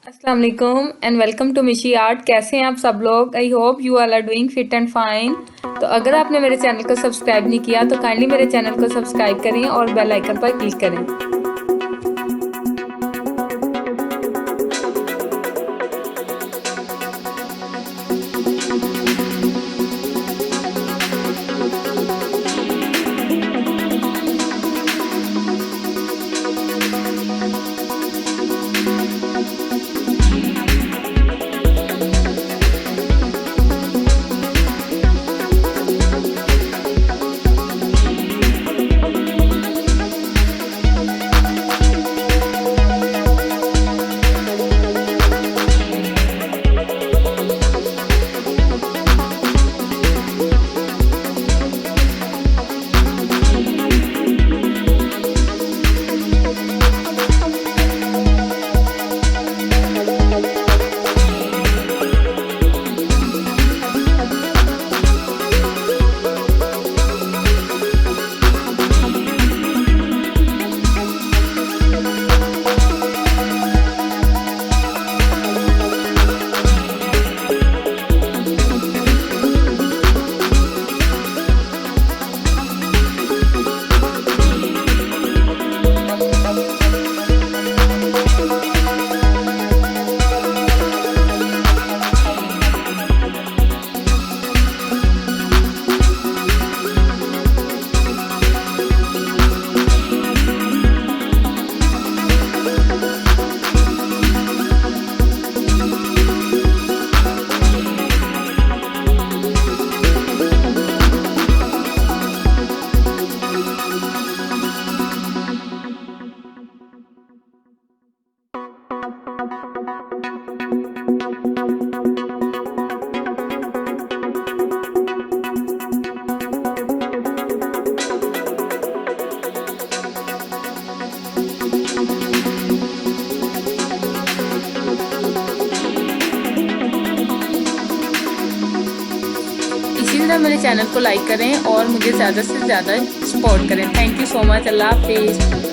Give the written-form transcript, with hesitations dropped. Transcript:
अस्सलाम वालेकुम and welcome to Mishi art. कैसे हैं आप सब लोग? I hope you all are doing fit and fine. तो अगर आपने मेरे चैनल को सब्सक्राइब नहीं किया तो काइंडली मेरे चैनल को सब्सक्राइब करें और बेल आइकन पर क्लिक करें। इसी तरह मेरे चैनल को लाइक करें और मुझे ज़्यादा से ज़्यादा सपोर्ट करें। Thank you so much. अल्लाह हाफिज़।